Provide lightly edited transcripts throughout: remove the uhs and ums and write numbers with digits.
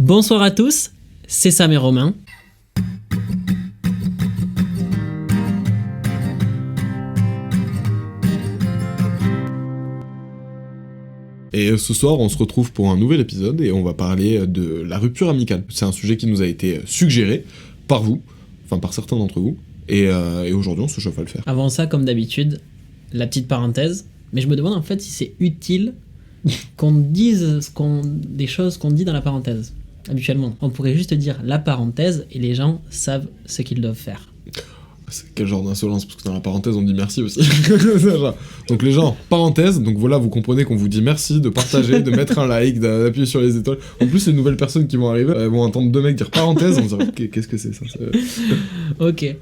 Bonsoir à tous, c'est Sam et Romain. Et ce soir, on se retrouve pour un nouvel épisode et on va parler de la rupture amicale. C'est un sujet qui nous a été suggéré par vous, enfin par certains d'entre vous, et aujourd'hui on se chauffe à le faire. Avant ça, comme d'habitude, la petite parenthèse, mais je me demande en fait si c'est utile qu'on dise des choses qu'on dit dans la parenthèse. Habituellement, on pourrait juste dire la parenthèse et les gens savent ce qu'ils doivent faire. C'est quel genre d'insolence, parce que dans la parenthèse on dit merci aussi. Donc les gens, parenthèse, donc voilà, vous comprenez qu'on vous dit merci de partager, de mettre un like, d'appuyer sur les étoiles. En plus les nouvelles personnes qui vont arriver, elles vont entendre deux mecs dire parenthèse, on se dira qu'est-ce que c'est ça. Ok.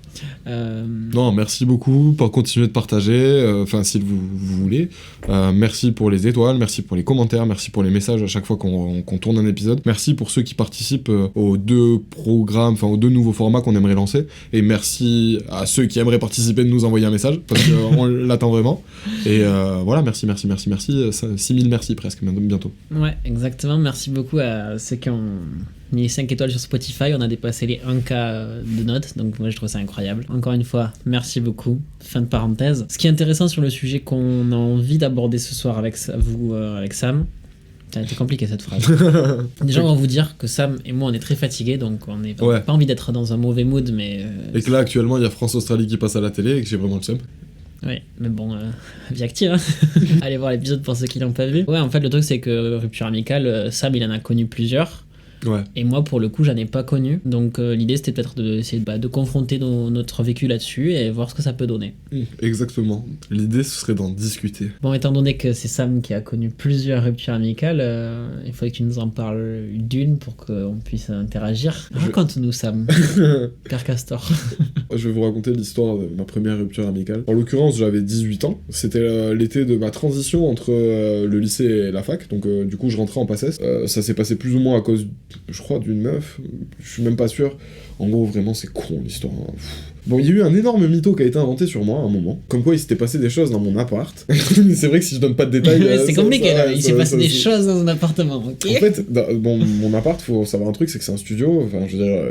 Non, merci beaucoup pour continuer de partager, enfin si vous voulez. Merci pour les étoiles, merci pour les commentaires, merci pour les messages à chaque fois qu'on tourne un épisode. Merci pour ceux qui participent aux deux programmes, enfin aux deux nouveaux formats qu'on aimerait lancer. Et merci à ceux qui aimeraient participer de nous envoyer un message, parce qu'on l'attend vraiment. Et voilà, merci, 6000 merci presque, bientôt. Ouais, exactement, merci beaucoup à ceux qui ont mis 5 étoiles sur Spotify, on a dépassé les 1K de notes, donc moi je trouve ça incroyable. Encore une fois, merci beaucoup, fin de parenthèse. Ce qui est intéressant sur le sujet qu'on a envie d'aborder ce soir avec vous, avec Sam, ça a été compliqué cette phrase. Déjà, on va vous dire que Sam et moi, on est très fatigués, donc on n'a pas envie d'être dans un mauvais mood, mais... Et que là, actuellement, il y a France-Australie qui passe à la télé et que j'ai vraiment le seum. Oui, mais bon, vie active, hein. Allez voir l'épisode pour ceux qui l'ont pas vu. Ouais, en fait, le truc, c'est que rupture amicale, Sam, il en a connu plusieurs. Ouais. Et moi, pour le coup, j'en ai pas connu. Donc, l'idée, c'était peut-être d'essayer de confronter notre vécu là-dessus et voir ce que ça peut donner. Exactement. L'idée, ce serait d'en discuter. Bon, étant donné que c'est Sam qui a connu plusieurs ruptures amicales, il faudrait que tu nous en parles d'une pour qu'on puisse interagir. Raconte-nous, Sam. Père Castor. Je vais vous raconter l'histoire de ma première rupture amicale. En l'occurrence, j'avais 18 ans. C'était l'été de ma transition entre le lycée et la fac. Donc, du coup, je rentrais en PACES. Ça s'est passé plus ou moins à cause, je crois, d'une meuf. Je suis même pas sûr. En gros, vraiment, c'est con l'histoire. Bon, il y a eu un énorme mytho qui a été inventé sur moi à un moment. Comme quoi, il s'était passé des choses dans mon appart. C'est vrai que si je donne pas de détails... c'est compliqué, là. Il s'est passé des choses dans un appartement, ok. En fait, mon appart, faut savoir un truc, c'est que c'est un studio. Enfin, je veux dire,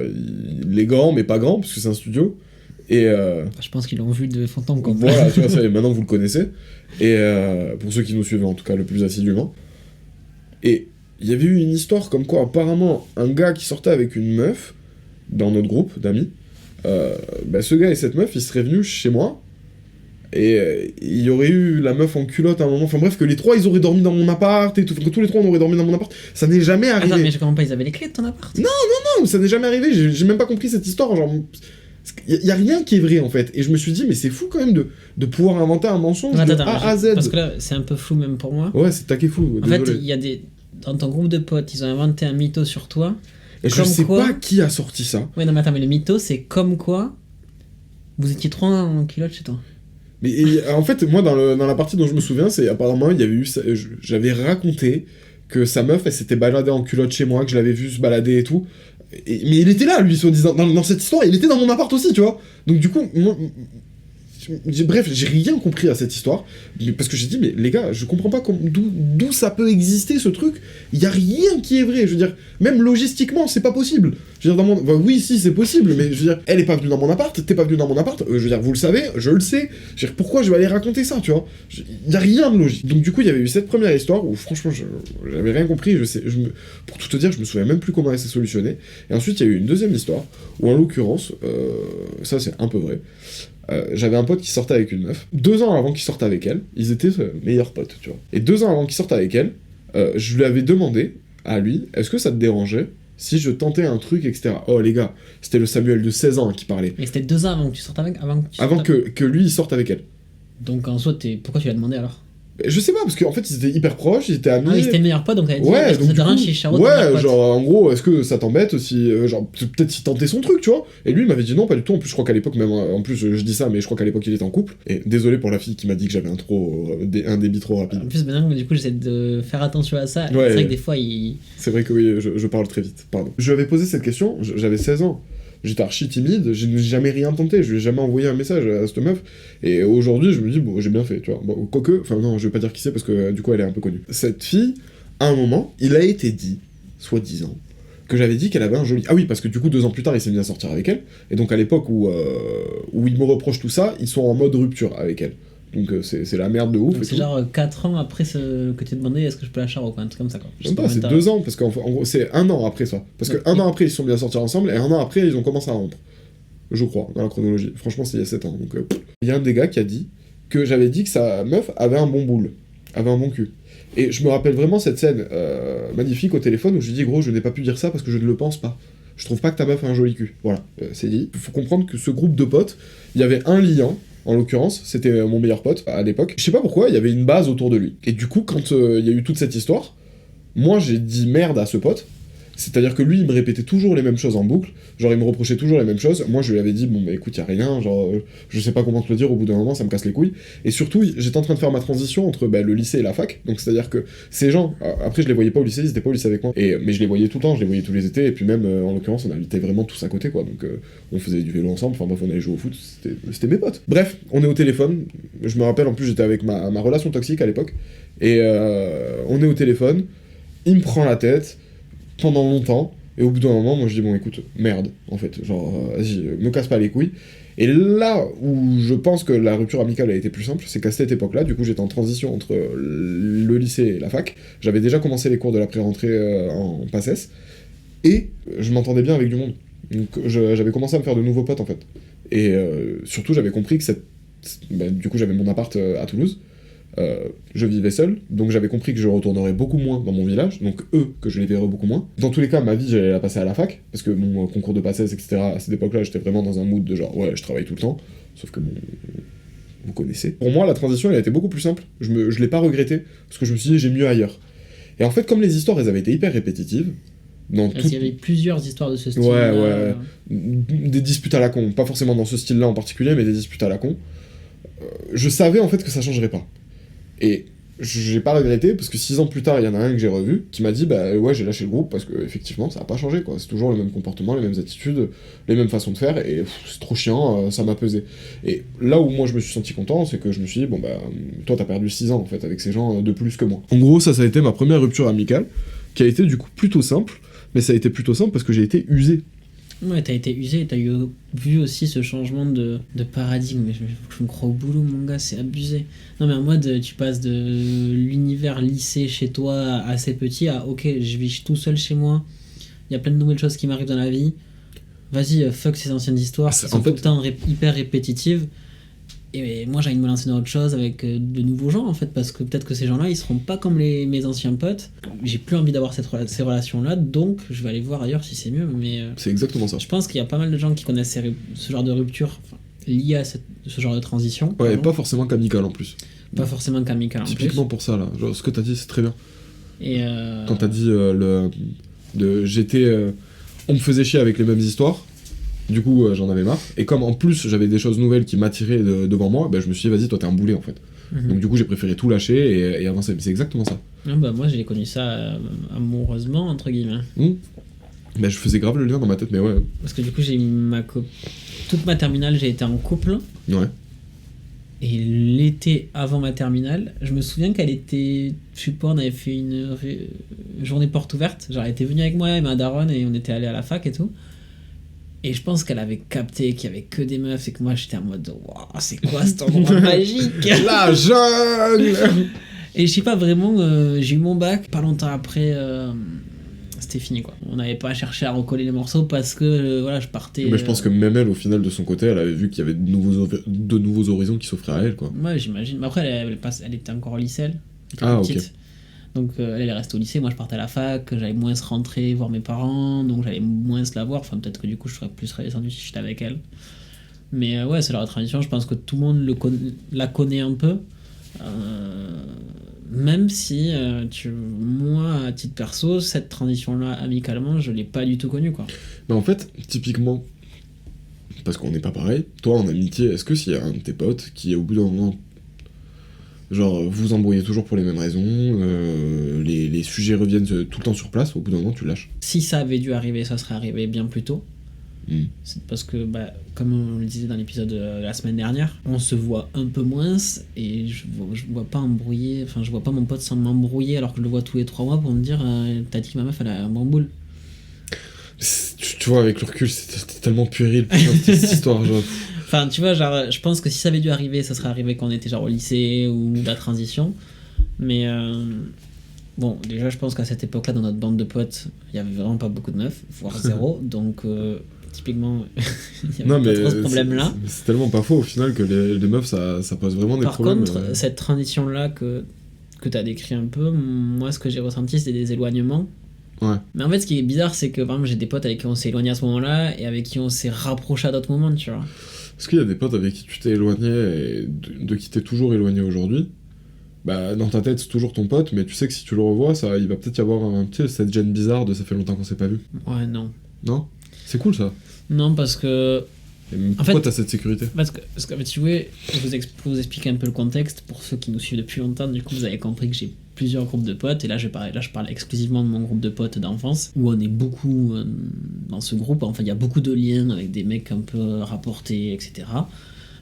il est grand, mais pas grand, parce que c'est un studio. Et je pense qu'ils l'ont vu de fond en comble. Voilà, tu vois, ça, maintenant vous le connaissez. Et pour ceux qui nous suivent, en tout cas, le plus assidûment. Et il y avait eu une histoire comme quoi, apparemment, un gars qui sortait avec une meuf, dans notre groupe d'amis, ce gars et cette meuf, ils seraient venus chez moi, et il y aurait eu la meuf en culotte à un moment, enfin bref, que les trois, ils auraient dormi dans mon appart, et tout, que tous les trois, on aurait dormi dans mon appart. Ça n'est jamais arrivé. Attends, mais je comprends pas, ils avaient les clés de ton appart? Non, ça n'est jamais arrivé, j'ai même pas compris cette histoire, genre... Y a rien qui est vrai en fait, et je me suis dit mais c'est fou quand même de pouvoir inventer un mensonge de A à Z. Parce que là c'est un peu flou même pour moi. Ouais, c'est taquet fou. En fait, il y a dans ton groupe de potes, ils ont inventé un mytho sur toi. Et je sais pas qui a sorti ça. Ouais, non mais attends, mais le mytho c'est comme quoi vous étiez trois en culotte chez toi. Mais en fait, moi dans la partie dont je me souviens, c'est apparemment il y avait eu j'avais raconté que sa meuf elle s'était baladée en culotte chez moi, que je l'avais vu se balader et tout. Mais il était là, lui, soi-disant, dans cette histoire, il était dans mon appart aussi, tu vois. Donc du coup, moi, bref, j'ai rien compris à cette histoire, parce que j'ai dit, mais les gars, je comprends pas d'où ça peut exister, ce truc. Il y a rien qui est vrai, je veux dire, même logistiquement, c'est pas possible. Je veux dire, oui, si, c'est possible, mais je veux dire, elle est pas venue dans mon appart, t'es pas venu dans mon appart, je veux dire, vous le savez, je le sais, je veux dire, pourquoi je vais aller raconter ça, tu vois. Il y a rien de logique. Donc du coup, il y avait eu cette première histoire où, franchement, j'avais rien compris, pour tout te dire, je me souviens même plus comment elle s'est solutionnée. Et ensuite, il y a eu une deuxième histoire, où en l'occurrence, ça c'est un peu vrai, j'avais un pote qui sortait avec une meuf. 2 ans avant qu'il sorte avec elle, ils étaient meilleurs potes, tu vois. Et 2 ans avant qu'il sorte avec elle, je lui avais demandé à lui, est-ce que ça te dérangeait si je tentais un truc, etc. Oh les gars, c'était le Samuel de 16 ans qui parlait. Mais c'était 2 ans avant que tu sortes avec... Avant que lui il sorte avec elle. Donc en soi, pourquoi tu l'as demandé alors? Je sais pas, parce qu'en fait ils étaient hyper proches, ils étaient amis. Ah, ils étaient meilleurs potes, donc elle a dit, ouais, est-ce que ça te dérange chez Charlotte? Ouais, genre en gros, est-ce que ça t'embête aussi, genre peut-être s'il tentait son truc, tu vois. Et lui il m'avait dit non, pas du tout. En plus je crois qu'à l'époque, même en plus je dis ça, mais je crois qu'à l'époque il était en couple. Et désolé pour la fille qui m'a dit que j'avais un débit trop rapide. En plus maintenant, du coup j'essaie de faire attention à ça. Ouais, c'est vrai que des fois c'est vrai que oui, je parle très vite, pardon. Je lui avais posé cette question, j'avais 16 ans. J'étais archi timide, je n'ai jamais rien tenté, je lui ai jamais envoyé un message à cette meuf, et aujourd'hui je me dis, bon, j'ai bien fait, tu vois. Bon, quoique, enfin non, je vais pas dire qui c'est parce que du coup elle est un peu connue. Cette fille, à un moment, il a été dit, soi-disant, que j'avais dit qu'elle avait un joli... Ah oui, parce que du coup, 2 ans plus tard, il s'est mis à sortir avec elle, et donc à l'époque où il me reproche tout ça, ils sont en mode rupture avec elle. Donc c'est la merde de ouf. Donc c'est genre 4 ans après que tu as demandé est-ce que je peux la charo, quoi, un truc comme ça, quoi. Même pas, c'est 2 ans, parce qu'en gros, c'est 1 an après ça. Parce que 1 an après, ils se sont bien sortis ensemble, et 1 an après, ils ont commencé à rompre. Je crois, dans la chronologie. Franchement, c'est il y a 7 ans. Donc, il y a un des gars qui a dit que j'avais dit que sa meuf avait un bon boule, avait un bon cul. Et je me rappelle vraiment cette scène magnifique au téléphone où je lui dis, gros, je n'ai pas pu dire ça parce que je ne le pense pas. Je trouve pas que ta meuf a un joli cul. Voilà, c'est dit. Il faut comprendre que ce groupe de potes, il y avait un liant. En l'occurrence, c'était mon meilleur pote à l'époque. Je sais pas pourquoi, il y avait une base autour de lui. Et du coup, quand il y a eu toute cette histoire, moi j'ai dit merde à ce pote. C'est-à-dire que lui, il me répétait toujours les mêmes choses en boucle. Genre, il me reprochait toujours les mêmes choses. Moi, je lui avais dit, bon, bah écoute, y a rien. Genre, je sais pas comment te le dire, au bout d'un moment, ça me casse les couilles. Et surtout, j'étais en train de faire ma transition entre le lycée et la fac. Donc, c'est-à-dire que ces gens, après, je les voyais pas au lycée, ils étaient pas au lycée avec moi. Mais je les voyais tout le temps, je les voyais tous les étés. Et puis, même, en l'occurrence, on habitait vraiment tous à côté, quoi. Donc, on faisait du vélo ensemble. Enfin, bref, on allait jouer au foot. C'était mes potes. Bref, on est au téléphone. Je me rappelle, en plus, j'étais avec ma relation toxique à l'époque. Et on est au téléphone. Il me prend la tête pendant longtemps. Et au bout d'un moment, moi je dis, bon écoute, merde, en fait, genre, vas-y, me casse pas les couilles. Et là où je pense que la rupture amicale a été plus simple, c'est qu'à cette époque-là, du coup j'étais en transition entre le lycée et la fac, j'avais déjà commencé les cours de la pré-rentrée en PACES, et je m'entendais bien avec du monde. Donc j'avais commencé à me faire de nouveaux potes en fait. Et surtout j'avais compris que du coup j'avais mon appart à Toulouse, je vivais seul, donc j'avais compris que je retournerais beaucoup moins dans mon village, donc eux, que je les verrais beaucoup moins. Dans tous les cas, ma vie, j'allais la passer à la fac, parce que mon concours de PACES, etc., à cette époque-là, j'étais vraiment dans un mood de genre, ouais, je travaille tout le temps, sauf que vous connaissez. Pour moi, la transition, elle a été beaucoup plus simple, je l'ai pas regretté, parce que je me suis dit, j'ai mieux ailleurs. Et en fait, comme les histoires, elles avaient été hyper répétitives, il y avait plusieurs histoires de ce style. Ouais. Des disputes à la con, pas forcément dans ce style-là en particulier, mais des disputes à la con. Je savais en fait que ça changerait pas. Et j'ai pas regretté, parce que 6 ans plus tard, il y en a un que j'ai revu, qui m'a dit, bah ouais, j'ai lâché le groupe, parce que effectivement ça a pas changé, quoi. C'est toujours le même comportement, les mêmes attitudes, les mêmes façons de faire, et c'est trop chiant, ça m'a pesé. Et là où moi je me suis senti content, c'est que je me suis dit, bon bah, toi t'as perdu 6 ans, en fait, avec ces gens de plus que moi. En gros, ça a été ma première rupture amicale, qui a été du coup plutôt simple, mais ça a été plutôt simple parce que j'ai été usé. Ouais, t'as été usé, t'as vu aussi ce changement de paradigme. Je me crois au boulot, mon gars, c'est abusé. Non, mais en mode, tu passes de l'univers lycée chez toi assez petit à ok, je vis tout seul chez moi, il y a plein de nouvelles choses qui m'arrivent dans la vie. Vas-y, fuck ces anciennes histoires qui sont tout le temps hyper répétitives. Et moi, j'ai envie de me lancer dans autre chose avec de nouveaux gens, en fait, parce que peut-être que ces gens-là, ils seront pas comme mes anciens potes. J'ai plus envie d'avoir ces relations-là, donc je vais aller voir ailleurs si c'est mieux. Mais c'est exactement ça. Je pense qu'il y a pas mal de gens qui connaissent ce genre de rupture liée à ce genre de transition. Ouais, pardon. Pas forcément qu'amical en plus. Pas forcément qu'amical en plus. Typiquement pour ça, là. Genre, ce que t'as dit, c'est très bien. Et quand t'as dit on me faisait chier avec les mêmes histoires. Du coup, j'en avais marre. Et comme en plus, j'avais des choses nouvelles qui m'attiraient devant moi, bah, je me suis dit, vas-y, toi, t'es un boulet, en fait. Donc, du coup, j'ai préféré tout lâcher et avancer. Mais c'est exactement ça. Ah bah, moi, j'ai connu ça amoureusement, entre guillemets. Bah, je faisais grave le lien dans ma tête, mais ouais. Parce que du coup, toute ma terminale, j'ai été en couple. Ouais. Et l'été avant ma terminale, je me souviens qu'elle était... Je sais pas, on avait fait une journée porte ouverte. Genre, elle était venue avec moi et ma daronne et on était allés à la fac et tout. Et je pense qu'elle avait capté qu'il y avait que des meufs et que moi j'étais en mode waouh, c'est quoi cet endroit magique. La jungle. Et je sais pas, vraiment, j'ai eu mon bac, pas longtemps après, c'était fini quoi. On n'avait pas cherché à recoller les morceaux parce que voilà, je partais. Mais je pense que même elle, au final, de son côté, elle avait vu qu'il y avait de nouveaux horizons qui s'offraient à elle, quoi. Ouais, j'imagine. Mais après, elle était encore au lycée, elle. Ah, ok. Donc elle est restée au lycée, moi je partais à la fac, j'allais moins se rentrer voir mes parents, donc j'allais moins se la voir, enfin peut-être que du coup je serais plus redescendu si j'étais avec elle. Mais ouais, c'est la transition, je pense que tout le monde la connaît un peu, même si moi à titre perso, cette transition-là amicalement, je l'ai pas du tout connue quoi. Mais en fait, typiquement, parce qu'on n'est pas pareil, toi en amitié, est-ce que s'il y a un de tes potes qui au bout d'un moment... Genre, vous embrouillez toujours pour les mêmes raisons, les sujets reviennent tout le temps sur place, au bout d'un moment, tu lâches. Si ça avait dû arriver, ça serait arrivé bien plus tôt. C'est parce que, comme on le disait dans l'épisode de la semaine dernière, on se voit un peu moins, et je vois pas embrouiller, enfin, je vois pas mon pote sans m'embrouiller alors que je le vois tous les 3 mois pour me dire t'as dit que ma meuf, elle a un bon boule. tu vois, avec le recul, c'était tellement puéril, putain, cette histoire, genre. Enfin, tu vois, genre, je pense que si ça avait dû arriver, ça serait arrivé quand on était genre au lycée ou la transition. Mais bon, déjà, je pense qu'à cette époque-là, dans notre bande de potes, il y avait vraiment pas beaucoup de meufs, voire zéro. Donc, typiquement, il y avait pas trop ce problème-là. C'est tellement pas faux au final que les meufs, ça pose vraiment des problèmes. Par contre, cette transition-là que tu as décrit un peu, moi, ce que j'ai ressenti, c'est des éloignements. Ouais. Mais en fait, ce qui est bizarre, c'est que par exemple, j'ai des potes avec qui on s'est éloigné à ce moment-là et avec qui on s'est rapproché à d'autres moments, tu vois. Est-ce qu'il y a des potes avec qui tu t'es éloigné et de qui t'es toujours éloigné aujourd'hui? Bah, dans ta tête, c'est toujours ton pote, mais tu sais que si tu le revois, il va peut-être y avoir cette gêne bizarre de ça fait longtemps qu'on s'est pas vu. Ouais, non. Non? C'est cool ça. Non, parce que. Pourquoi t'as cette sécurité? Parce qu'en fait, si vous voulez, pour vous expliquer un peu le contexte, pour ceux qui nous suivent depuis longtemps, du coup, vous avez compris que j'ai plusieurs groupes de potes, et là, je parle exclusivement de mon groupe de potes d'enfance, où on est beaucoup dans ce groupe. Enfin, il y a beaucoup de liens avec des mecs un peu rapportés, etc.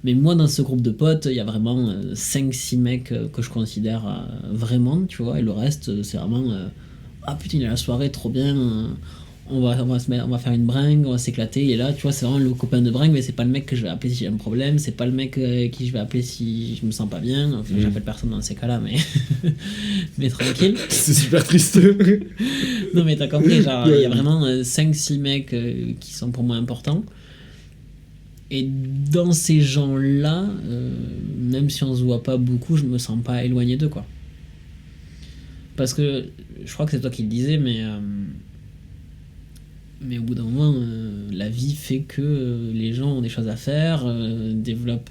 Mais moi, dans ce groupe de potes, il y a vraiment 5-6 mecs que je considère vraiment, tu vois, et le reste, c'est vraiment ah putain, il y a la soirée, trop bien, on va faire une bringue, on va s'éclater, et là, tu vois, c'est vraiment le copain de bringue, mais c'est pas le mec que je vais appeler si j'ai un problème, c'est pas le mec qui je vais appeler si je me sens pas bien, enfin, j'appelle personne dans ces cas-là, mais, mais tranquille. C'est super triste. Non, mais t'as compris, genre, il y a vraiment 5-6 mecs qui sont pour moi importants. Et dans ces gens-là, même si on se voit pas beaucoup, je me sens pas éloigné d'eux, quoi. Parce que, je crois que c'est toi qui le disais, mais au bout d'un moment, la vie fait que les gens ont des choses à faire, développent,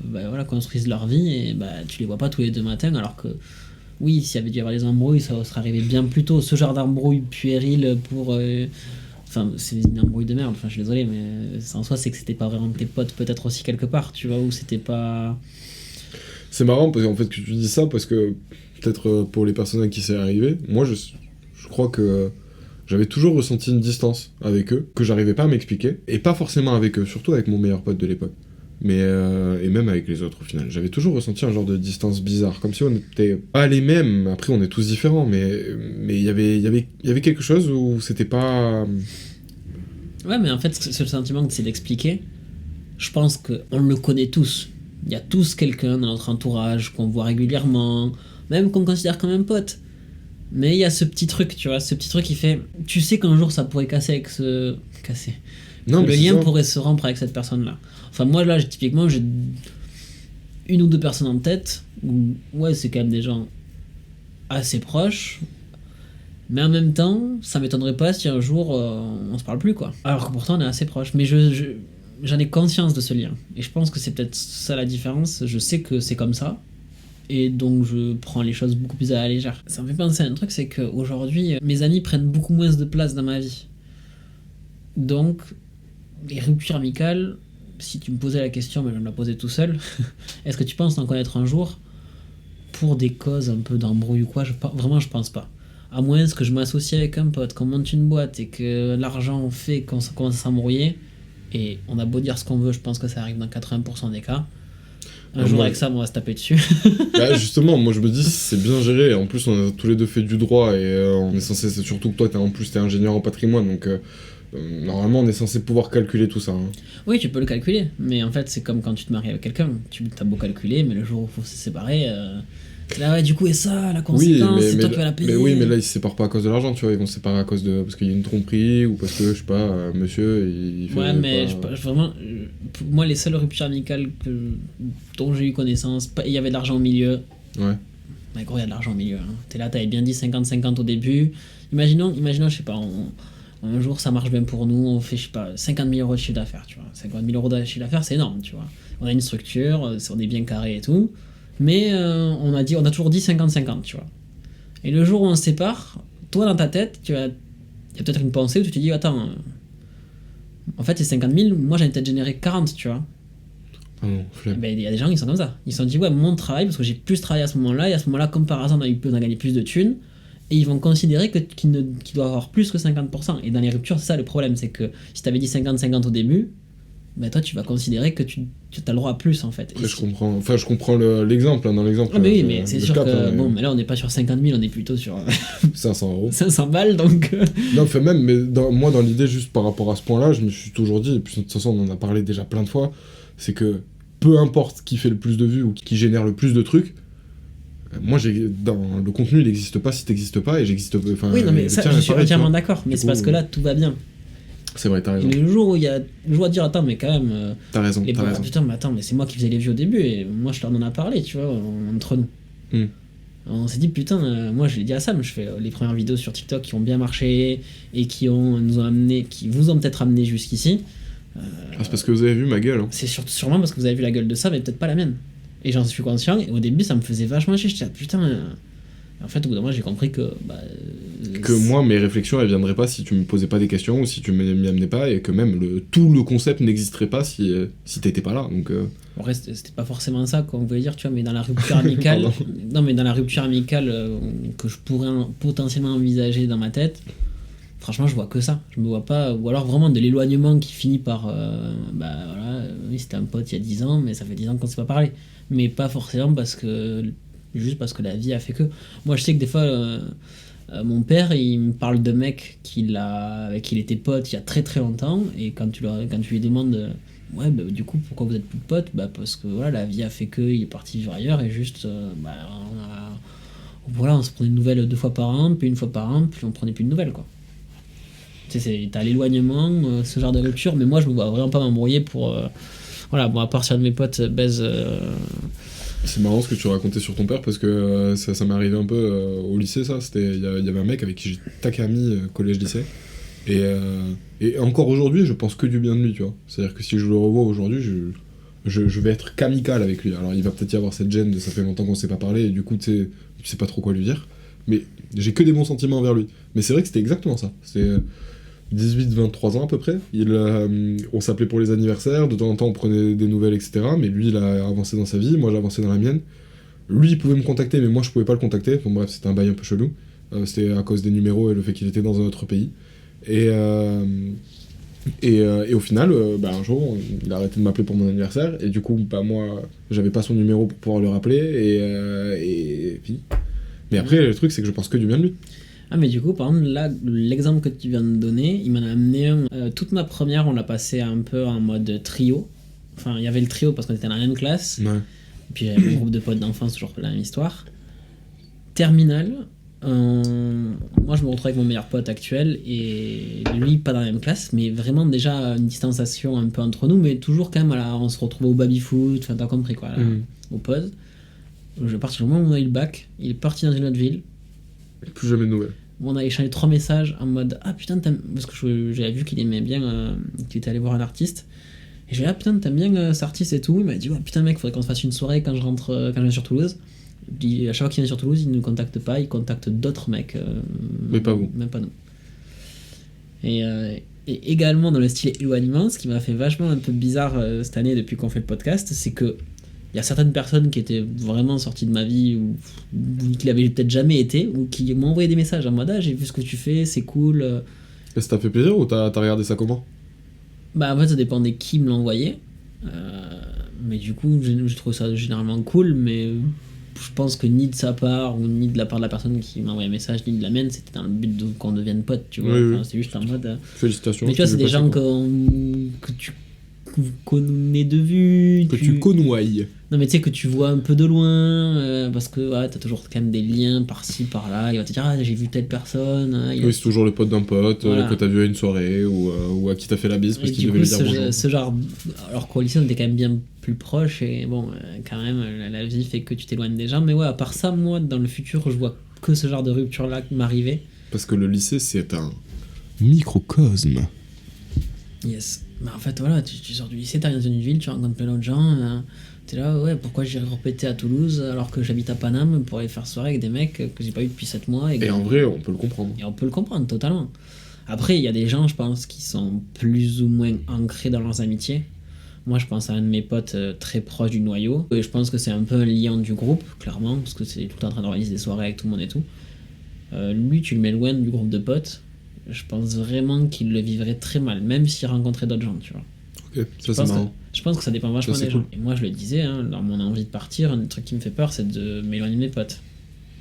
construisent leur vie, et tu les vois pas tous les 2 matins, alors que, oui, s'il y avait dû y avoir des embrouilles, ça serait arrivé bien plus tôt. Ce genre d'embrouille puérile pour... Enfin, c'est une embrouille de merde, enfin, je suis désolé, mais en soi, c'est que c'était pas vraiment tes potes, peut-être aussi quelque part, tu vois, ou c'était pas... C'est marrant, parce qu'en fait, que tu dis ça, parce que, peut-être pour les personnes à qui c'est arrivé, moi, je crois que j'avais toujours ressenti une distance avec eux, que j'arrivais pas à m'expliquer, et pas forcément avec eux, surtout avec mon meilleur pote de l'époque. Mais et même avec les autres au final. J'avais toujours ressenti un genre de distance bizarre, comme si on n'était pas les mêmes. Après, on est tous différents, mais il y avait quelque chose où c'était pas... Ouais, mais en fait, ce sentiment que c'est d'expliquer, je pense qu'on le connaît tous. Il y a tous quelqu'un dans notre entourage qu'on voit régulièrement, même qu'on considère comme un pote. Mais il y a ce petit truc, tu vois, ce petit truc qui fait... Tu sais qu'un jour, ça pourrait casser avec ce... Casser. Non, le lien pourrait se rompre avec cette personne-là. Enfin, moi, là, typiquement, j'ai 1 ou 2 personnes en tête où, ouais, c'est quand même des gens assez proches, mais en même temps, ça m'étonnerait pas si un jour on se parle plus, quoi. Alors que pourtant, on est assez proches. Mais j'en ai conscience de ce lien. Et je pense que c'est peut-être ça la différence. Je sais que c'est comme ça. Et donc, je prends les choses beaucoup plus à la légère. Ça me fait penser à un truc, c'est qu'aujourd'hui, mes amis prennent beaucoup moins de place dans ma vie. Donc, les ruptures amicales, si tu me posais la question, mais je me la posais tout seul, est-ce que tu penses en connaître un jour pour des causes un peu d'embrouille ou quoi? Vraiment, je pense pas. À moins que je m'associe avec un pote, qu'on monte une boîte et que l'argent fait qu'on commence à s'embrouiller, et on a beau dire ce qu'on veut, je pense que ça arrive dans 80% des cas. Un jour avec ça, on va se taper dessus. Bah justement, moi je me dis c'est bien géré. En plus, on a tous les deux fait du droit et on est censé, c'est surtout que toi t'es ingénieur en patrimoine, donc normalement on est censé pouvoir calculer tout ça. Hein. Oui, tu peux le calculer, mais en fait c'est comme quand tu te maries avec quelqu'un. Tu as beau calculer, mais le jour où il faut se séparer, là ouais, du coup, et ça, la conséquence, oui, c'est toi qui vas la payer. Mais oui, mais là ils se séparent pas à cause de l'argent, tu vois, ils vont se séparer à cause parce qu'il y a une tromperie ou parce que, je sais pas, monsieur il fait. Ouais, mais vraiment, pour moi, les seules ruptures amicales dont j'ai eu connaissance, il y avait de l'argent au milieu. Ouais. Mais gros, il y a de l'argent au milieu. Hein. T'es là, t'avais bien dit 50-50 au début. Imaginons, je sais pas, un jour ça marche bien pour nous, on fait, je sais pas, 50 000 euros de chiffre d'affaires, tu vois. 50 000 euros de chiffre d'affaires, c'est énorme, tu vois. On a une structure, on est bien carré et tout. Mais on a toujours dit 50-50, tu vois. Et le jour où on se sépare, toi dans ta tête, il y a peut-être une pensée où tu te dis, attends, en fait c'est 50 000, moi j'en ai peut-être généré 40, tu vois. Ah non, flemme. Ben, il y a des gens qui sont comme ça. Ils se sont dit, ouais, mon travail, parce que j'ai plus travaillé à ce moment-là, et à ce moment-là, comme par hasard, on a gagné plus de thunes, et ils vont considérer qu'il doit avoir plus que 50%. Et dans les ruptures, c'est ça le problème, c'est que si t'avais dit 50-50 au début, bah toi tu vas considérer que tu as le droit à plus en fait. Après, je comprends l'exemple, hein, dans l'exemple. Ah, mais oui, mais c'est le sûr cap, que, hein, bon, mais là on n'est pas sur 50 000, on est plutôt sur 500 €. 500 balles, donc. Non, fait même, mais moi, dans l'idée, juste par rapport à ce point-là, je me suis toujours dit, et puis de toute façon, on en a parlé déjà plein de fois, c'est que peu importe qui fait le plus de vues ou qui génère le plus de trucs, moi, dans le contenu, il n'existe pas si t'existes pas, et j'existe. Oui, non, mais ça, je suis entièrement d'accord, mais Du c'est parce coup, que là, tout va bien. C'est vrai, t'as raison. Le jour où il y a le jour à dire, attends, mais quand même. T'as raison, Et t'as bon, raison. putain, mais attends, mais c'est moi qui faisais les vues au début, et moi je leur en ai parlé, tu vois, entre nous. Hmm. On s'est dit, putain, moi je l'ai dit à Sam, je fais les premières vidéos sur TikTok qui ont bien marché et qui vous ont peut-être amené jusqu'ici. C'est parce que vous avez vu ma gueule. Hein. C'est sûrement parce que vous avez vu la gueule de Sam et peut-être pas la mienne. Et j'en suis conscient, et au début ça me faisait vachement chier, j'étais là, putain. En fait, au bout d'un moment, j'ai compris que. Que moi, mes réflexions, elles viendraient pas si tu me posais pas des questions ou si tu m'y amenais pas, et que même tout le concept n'existerait pas si t'étais pas là. Donc. En vrai, c'était pas forcément ça qu'on voulait dire, tu vois, mais dans la rupture amicale. Non, mais dans la rupture amicale que je pourrais potentiellement envisager dans ma tête, franchement, je vois que ça. Je me vois pas. Ou alors vraiment de l'éloignement qui finit par. Voilà, oui, c'était un pote il y a 10 ans, mais ça fait 10 ans qu'on s'est pas parlé. Mais pas forcément juste parce que la vie a fait que. Moi, je sais que des fois. Mon père, il me parle de mecs avec qui il était pote il y a très très longtemps, et quand tu lui demandes ouais, bah, du coup, pourquoi vous êtes plus pote, bah, parce que voilà, la vie a fait qu'il est parti vivre ailleurs, et juste, voilà, on se prenait de nouvelles 2 fois par an, puis 1 fois par an, puis on prenait plus de nouvelles, quoi. Tu sais, t'as l'éloignement, ce genre de rupture, mais moi, je me vois vraiment pas m'embrouiller pour. Voilà, bon, à partir de mes potes baise. C'est marrant ce que tu racontais sur ton père, parce que ça m'est arrivé un peu au lycée, ça. Il y avait un mec avec qui j'étais tac ami collège-lycée. Et encore aujourd'hui, je pense que du bien de lui, tu vois. C'est-à-dire que si je le revois aujourd'hui, je vais être qu'amical avec lui. Alors il va peut-être y avoir cette gêne de ça fait longtemps qu'on s'est pas parlé, et du coup, tu sais pas trop quoi lui dire. Mais j'ai que des bons sentiments envers lui. Mais c'est vrai que c'était exactement ça. C'est 18-23 ans à peu près. On s'appelait pour les anniversaires, de temps en temps on prenait des nouvelles, etc. Mais lui, il a avancé dans sa vie, moi j'ai avancé dans la mienne. Lui, il pouvait me contacter, mais moi je pouvais pas le contacter. Bon bref, c'était un bail un peu chelou. C'était à cause des numéros et le fait qu'il était dans un autre pays. Et au final, un jour, il a arrêté de m'appeler pour mon anniversaire, et du coup, moi, j'avais pas son numéro pour pouvoir le rappeler, et puis... Mais après, le truc, c'est que je pense que du bien de lui. Ah, mais du coup, par exemple, là, l'exemple que tu viens de donner, il m'en a amené un. Toute ma première, on l'a passé un peu en mode trio. Enfin, il y avait le trio parce qu'on était dans la même classe. Ouais. Et puis j'avais mon groupe de potes d'enfance, toujours la même histoire. Terminale, moi je me retrouve avec mon meilleur pote actuel, et lui pas dans la même classe, mais vraiment déjà une distanciation un peu entre nous, mais toujours quand même, on se retrouve au baby-foot, enfin t'as compris quoi, là, au pause. Je partir le moment où on a eu le bac, il est parti dans une autre ville. Plus jamais de nouvelles. On a échangé 3 messages en mode ah putain, parce que j'avais vu qu'il aimait bien, qu'il était allé voir un artiste. Et je lui ai dit, ah putain, t'aimes bien cet artiste et tout. Il m'a dit, ouais, putain, mec, faudrait qu'on se fasse une soirée quand je viens sur Toulouse. Puis à chaque fois qu'il vient sur Toulouse, il ne nous contacte pas, il contacte d'autres mecs. Mais pas vous. Même pas nous. Et également dans le style éloignement, ce qui m'a fait vachement un peu bizarre cette année depuis qu'on fait le podcast, c'est que il y a certaines personnes qui étaient vraiment sorties de ma vie, ou qui l'avaient peut-être jamais été, ou qui m'ont envoyé des messages en mode ah, j'ai vu ce que tu fais, c'est cool. Et ça t'a fait plaisir ou t'as regardé ça comment? Bah en fait ça dépendait qui me l'envoyait. Mais du coup je trouve ça généralement cool, mais je pense que ni de sa part ou ni de la part de la personne qui m'a envoyé un message ni de la mienne c'était dans le but qu'on devienne potes, tu vois. Oui, enfin, c'est juste en mode félicitations. mais tu vois, c'est des gens que tu connais de vue, que tu connoilles. Non mais tu sais que tu vois un peu de loin, parce que ouais, t'as toujours quand même des liens par-ci par-là. Il va te dire ah j'ai vu telle personne. Oui, c'est toujours le pote d'un pote, voilà, que t'as vu à une soirée ou à qui t'as fait la bise parce qu'il devait lui dire bonjour. Ce genre, alors qu'au lycée on était quand même bien plus proches, et bon quand même la vie fait que tu t'éloignes des gens. Mais ouais, à part ça, moi dans le futur je vois que ce genre de rupture là m'arriver. Parce que le lycée c'est un microcosme. Yes. Bah en fait voilà, tu sors du lycée, t'arrives dans une ville, tu rencontres plein d'autres gens. T'es là, ouais, pourquoi j'irais répéter à Toulouse alors que j'habite à Paname pour aller faire soirée avec des mecs que j'ai pas eu depuis 7 mois. Et en vrai, on peut le comprendre. Et on peut le comprendre totalement. Après, il y a des gens, je pense, qui sont plus ou moins ancrés dans leurs amitiés. Moi, je pense à un de mes potes très proche du noyau. Et je pense que c'est un peu un liant du groupe, clairement, parce que c'est tout le temps en train d'organiser des soirées avec tout le monde et tout. Lui, tu le mets loin du groupe de potes. Je pense vraiment qu'il le vivrait très mal, même s'il rencontrait d'autres gens, tu vois. Ok, ça c'est marrant. Je pense que ça dépend vachement Ça, c'est des gens. Et moi, je le disais, hein, dans mon envie de partir, un des trucs qui me fait peur, c'est de m'éloigner de mes potes.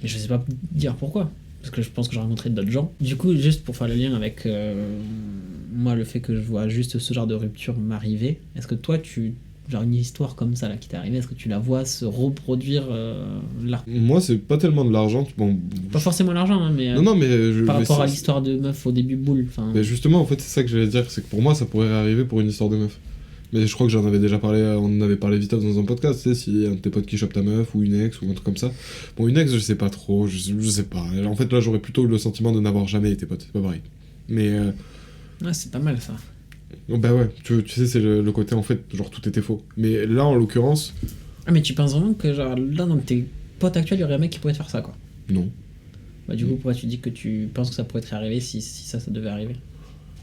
Mais je sais pas dire pourquoi. Parce que je pense que j'ai rencontré d'autres gens. Du coup, juste pour faire le lien avec moi, le fait que je vois juste ce genre de rupture m'arriver, est-ce que toi, genre une histoire comme ça là qui t'est arrivée, est-ce que tu la vois se reproduire là? Moi, c'est pas tellement de l'argent. Bon, Pas forcément l'argent, hein, mais non, mais par mais rapport à c'est- l'histoire de meuf au début boule. Enfin, Mais justement, en fait, c'est ça que j'allais dire, c'est que pour moi, ça pourrait arriver pour une histoire de meuf. Mais je crois que j'en avais déjà parlé, on en avait parlé vite dans un podcast, tu sais, si un de tes potes qui chope ta meuf, ou une ex, ou un truc comme ça. Bon, une ex, je sais pas trop, je sais pas. En fait, là, j'aurais plutôt le sentiment de n'avoir jamais été pote, c'est pas pareil. Mais, ouais, c'est pas mal ça. bah ouais, tu sais, c'est le côté, en fait, genre, tout était faux. Mais là, en l'occurrence, Ah, mais tu penses vraiment que, genre, là, dans tes potes actuels, il y aurait un mec qui pourrait te faire ça, quoi? non. Bah, du coup, pourquoi tu dis que tu penses que ça pourrait te arriver si ça devait arriver?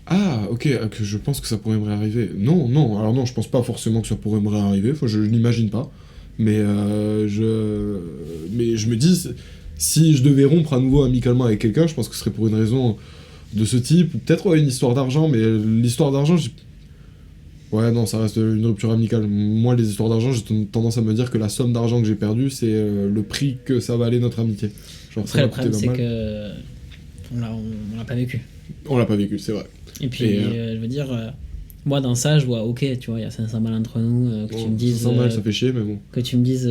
Ah, ok, que je pense que ça pourrait me réarriver. Non, non, alors non, je pense pas forcément que ça pourrait me réarriver, enfin, je n'imagine pas. Mais, mais je me dis, si je devais rompre à nouveau amicalement avec quelqu'un, je pense que ce serait pour une raison de ce type, ou peut-être ouais, une histoire d'argent, mais l'histoire d'argent, ouais, non, ça reste une rupture amicale. Moi, les histoires d'argent, j'ai tendance à me dire que la somme d'argent que j'ai perdue, c'est le prix que ça valait notre amitié. Genre, ça Après, m'a le coûté problème, pas c'est mal. que. On l'a pas vécu. On l'a pas vécu, c'est vrai. Et puis, Et, je veux dire, moi, dans ça, je vois, ok, tu vois, il y a 500 balles entre nous, que tu Bon, me dises. 500 balles, ça fait chier, mais bon. Que tu me dises,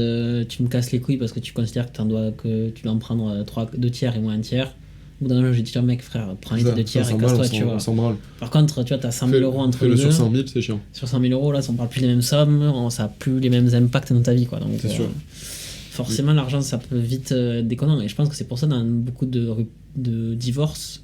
tu me casses les couilles parce que tu considères que tu dois en prendre 2 tiers et moi un tiers. Au bout d'un moment, je vais dire, mec, frère, prends les Ça, 2 tiers et 500 balles, casse-toi, tu vois. on s'en branle. Par contre, tu vois, t'as 100 000 euros entre nous Fais-le sur deux. 100 000, c'est chiant. Sur 100 000 euros, là, ça ne parle plus des mêmes sommes, ça n'a plus les mêmes impacts dans ta vie, quoi. Donc, C'est sûr. forcément, l'argent, ça peut vite déconnant. Et je pense que c'est pour ça, dans beaucoup de divorces,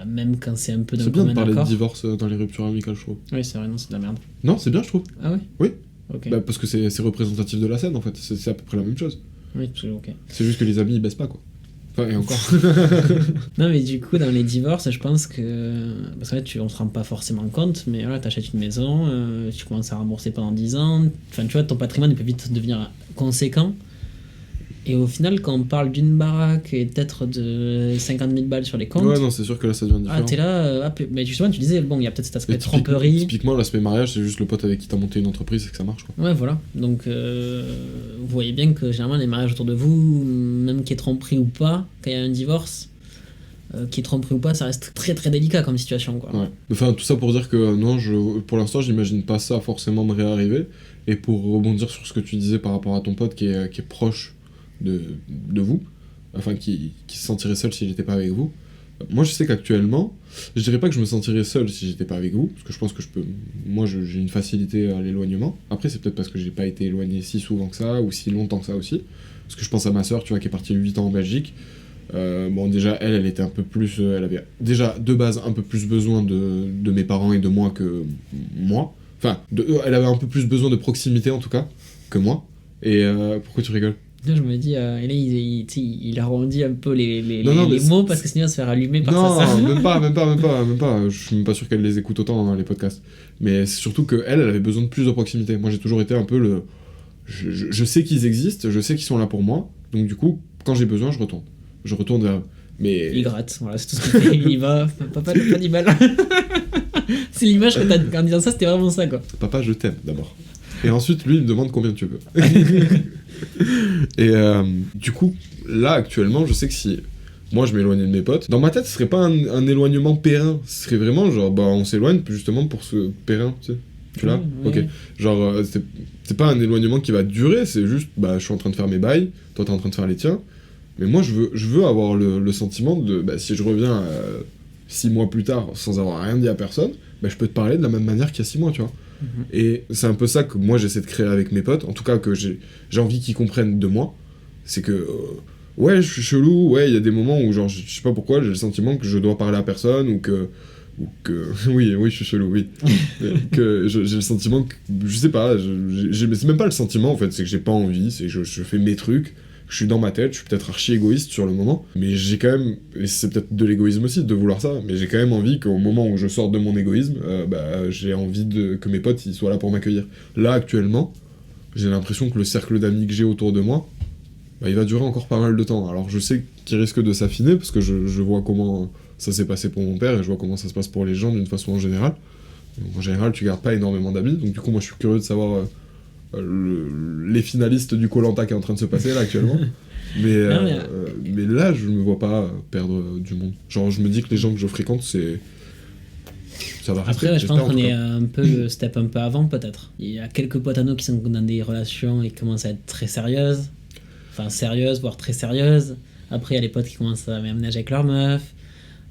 même quand c'est un peu d'un C'est bien de commun parler de accord. divorce dans les ruptures amicales, je trouve. Oui, c'est vrai, non, c'est de la merde. Non, c'est bien, je trouve. Ah ouais? Oui. Ok. Bah, parce que c'est représentatif de la scène, en fait. C'est à peu près la même chose. Oui, ok. C'est juste que les amis, ils baissent pas, quoi. Enfin, et encore. Non, mais du coup, dans les divorces, je pense que. Parce que là, on se rend pas forcément compte, mais voilà, t'achètes une maison, tu commences à rembourser pendant 10 ans. Enfin, tu vois, ton patrimoine il peut vite devenir conséquent. Et au final, quand on parle d'une baraque et peut-être de 50 000 balles sur les comptes. Ouais, non, c'est sûr que là, ça devient différent. Ah, t'es là, mais justement, tu disais, bon, il y a peut-être cet aspect Et tromperie. typiquement, l'aspect mariage, c'est juste le pote avec qui t'as monté une entreprise et que ça marche, quoi. Ouais, voilà. Donc, vous voyez bien que généralement, les mariages autour de vous, même qu'il y ait tromperie ou pas, quand il y a un divorce, qu'il y ait tromperie ou pas, ça reste très très délicat comme situation, quoi. Ouais. Enfin, tout ça pour dire que non, pour l'instant, j'imagine pas ça forcément me réarriver. Et pour rebondir sur ce que tu disais par rapport à ton pote qui est proche de vous, enfin qui se sentirait seul s'il n'était pas avec vous. Moi, je sais qu'actuellement, je dirais pas que je me sentirais seul si j'étais pas avec vous, parce que je pense que j'ai une facilité à l'éloignement. Après, c'est peut-être parce que j'ai pas été éloigné si souvent que ça, ou si longtemps que ça aussi. Parce que je pense à ma soeur, tu vois, qui est partie 8 ans en Belgique. Bon, déjà, elle était un peu plus. Elle avait déjà, de base, un peu plus besoin de mes parents et de moi que moi. Enfin, elle avait un peu plus besoin de proximité, en tout cas, que moi. Et pourquoi tu rigoles? Là, je me dis, et là, il arrondit un peu les Non, mais mots parce que sinon, il va se faire allumer par non, sa sœur. même pas. Je suis même pas sûr qu'elle les écoute autant dans les podcasts. Mais c'est surtout qu'elle avait besoin de plus de proximité. Moi, j'ai toujours été un peu le. Je sais qu'ils existent, je sais qu'ils sont là pour moi. Donc, du coup, quand j'ai besoin, je retourne. Je retourne vers. Mais. Il gratte, voilà, c'est tout ce qu'il fait. Il y va, papa, pas 10 balles. C'est l'image que t'as en disant ça, c'était vraiment ça, quoi. Papa, je t'aime d'abord. Et ensuite, lui, il me demande combien tu veux. Et du coup, là, actuellement, je sais que si moi je m'éloignais de mes potes, dans ma tête, ce serait pas un éloignement périn. Ce serait vraiment genre, bah, on s'éloigne justement pour ce périn, tu sais. Tu l'as? Oui. Ok. Genre, c'est pas un éloignement qui va durer, c'est juste, bah, je suis en train de faire mes bails, toi t'es en train de faire les tiens. Mais moi, je veux avoir le sentiment de, bah, si je reviens 6 mois plus tard sans avoir rien dit à personne, bah, je peux te parler de la même manière qu'il y a 6 mois, tu vois. Et c'est un peu ça que moi j'essaie de créer avec mes potes, en tout cas que j'ai envie qu'ils comprennent de moi. C'est que, ouais, je suis chelou, ouais, il y a des moments où, genre, je sais pas pourquoi, j'ai le sentiment que je dois parler à personne, ou que oui, je suis chelou, oui. Que j'ai le sentiment que, je sais pas, mais c'est même pas le sentiment en fait, c'est que j'ai pas envie, c'est que je fais mes trucs. Je suis dans ma tête, je suis peut-être archi égoïste sur le moment, mais j'ai quand même, et c'est peut-être de l'égoïsme aussi de vouloir ça, mais j'ai quand même envie qu'au moment où je sors de mon égoïsme, bah, j'ai envie que mes potes ils soient là pour m'accueillir. Là actuellement, j'ai l'impression que le cercle d'amis que j'ai autour de moi, bah, il va durer encore pas mal de temps. Alors je sais qu'il risque de s'affiner, parce que je vois comment ça s'est passé pour mon père, et je vois comment ça se passe pour les gens d'une façon générale, En général, tu gardes pas énormément d'amis, donc du coup, moi, je suis curieux de savoir les finalistes du Koh-Lanta qui est en train de se passer là actuellement. Mais là, je me vois pas perdre du monde. Genre, je me dis que les gens que je fréquente, ça va rester. Après, je pense j'espère, en qu'on tout est cas. un peu le step un peu avant, peut-être. Il y a quelques potes à nous qui sont dans des relations et qui commencent à être très sérieuses. Enfin, sérieuses, voire très sérieuses. Après, il y a les potes qui commencent à aménager avec leur meuf.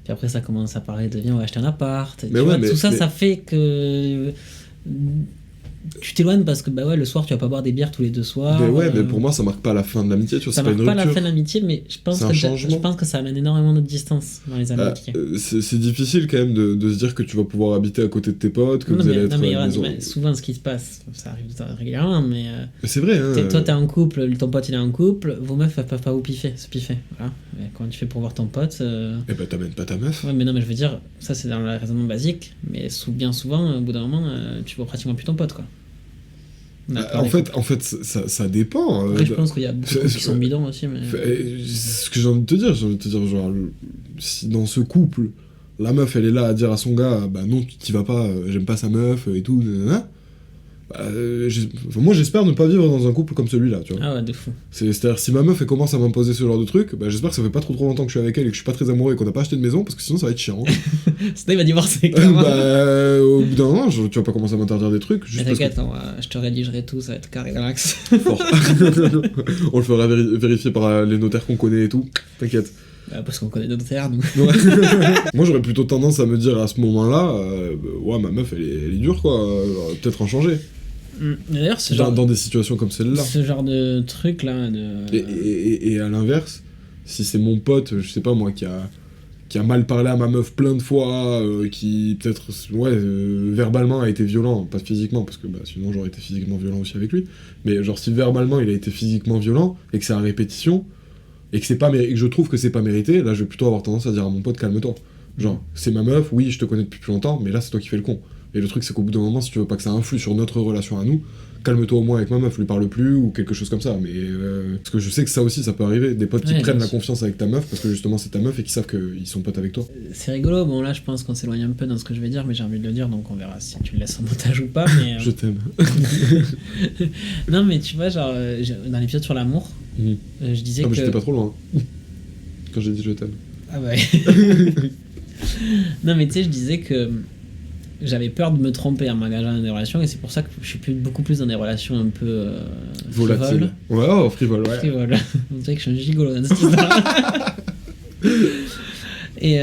Puis après, ça commence à parler de viens, on va acheter un appart. Tu vois, tout ça, ça fait que tu t'éloignes parce que bah ouais, le soir, tu vas pas boire des bières tous les 2 soirs. Mais pour moi, ça marque pas la fin de l'amitié, tu vois, ça c'est pas marque une pas la rupture. fin de l'amitié, mais je pense, C'est un changement. je pense que ça amène énormément de distance dans les amitiés. C'est difficile quand même de se dire que tu vas pouvoir habiter à côté de tes potes, que vous allez être à la maison. Souvent, ce qui se passe, ça arrive régulièrement, mais c'est vrai, hein. Toi, t'es en couple, ton pote il est en couple, vos meufs elles peuvent pas vous se piffer. Voilà. Mais comment tu fais pour voir ton pote Eh ben, t'amènes pas ta meuf. Ouais, mais non, mais je veux dire, ça c'est dans le raisonnement basique, mais bien souvent, au bout d'un moment, tu vois pratiquement plus ton pote, quoi. En fait, ça dépend. Après, je pense qu'il y a beaucoup de couples qui sont bidons aussi, mais... C'est ce que j'ai envie de te dire. J'ai envie de te dire, genre, si dans ce couple, la meuf, elle est là à dire à son gars, bah non, tu t'y vas pas, j'aime pas sa meuf, et tout, nanana. Moi, j'espère ne pas vivre dans un couple comme celui-là, tu vois. Ah ouais, de fou. C'est-à-dire, si ma meuf, elle commence à m'imposer ce genre de truc, bah, j'espère que ça fait pas trop longtemps que je suis avec elle et que je suis pas très amoureux et qu'on a pas acheté de maison, parce que sinon, ça va être chiant. Sinon, il va divorcer, clairement. Au bout d'un moment, tu vas pas commencer à m'interdire des trucs. Juste mais t'inquiète, je te rédigerai tout, ça va être carré dans l'axe. Fort. On le fera vérifier par les notaires qu'on connaît et tout. T'inquiète. Parce qu'on connaît d'autres terres, nous. Ouais. Moi, j'aurais plutôt tendance à me dire à ce moment-là, ouais, ma meuf, elle est dure, quoi. Peut-être en changer. D'ailleurs, dans des situations comme celle-là. Ce genre de truc là. Et à l'inverse, si c'est mon pote, je sais pas moi, qui a mal parlé à ma meuf plein de fois, qui peut-être, verbalement a été violent, pas physiquement, parce que sinon j'aurais été physiquement violent aussi avec lui, mais genre si verbalement il a été physiquement violent, et que c'est à répétition, et que je trouve que c'est pas mérité, là je vais plutôt avoir tendance à dire à mon pote, calme-toi. Genre, c'est ma meuf, oui, je te connais depuis plus longtemps, mais là c'est toi qui fais le con. Et le truc, c'est qu'au bout d'un moment, si tu veux pas que ça influe sur notre relation à nous, calme-toi au moins avec ma meuf, lui parle plus, ou quelque chose comme ça. Mais parce que je sais que ça aussi, ça peut arriver. Des potes qui prennent la confiance avec ta meuf, parce que justement c'est ta meuf et qui savent qu'ils sont potes avec toi. C'est rigolo, bon là je pense qu'on s'éloigne un peu dans ce que je vais dire, mais j'ai envie de le dire, donc on verra si tu le laisses en montage ou pas. Mais, Je t'aime. Non mais tu vois, genre, dans l'épisode sur l'amour, je disais que... j'étais pas trop loin. Quand j'ai dit je t'aime. Ah ouais. Non mais tu sais, je disais que j'avais peur de me tromper en m'engageant dans des relations, et c'est pour ça que je suis beaucoup plus dans des relations un peu volatiles. Ouais, frivole, ouais. Frivole. Vous savez que je suis un gigolo dans cette histoire. Et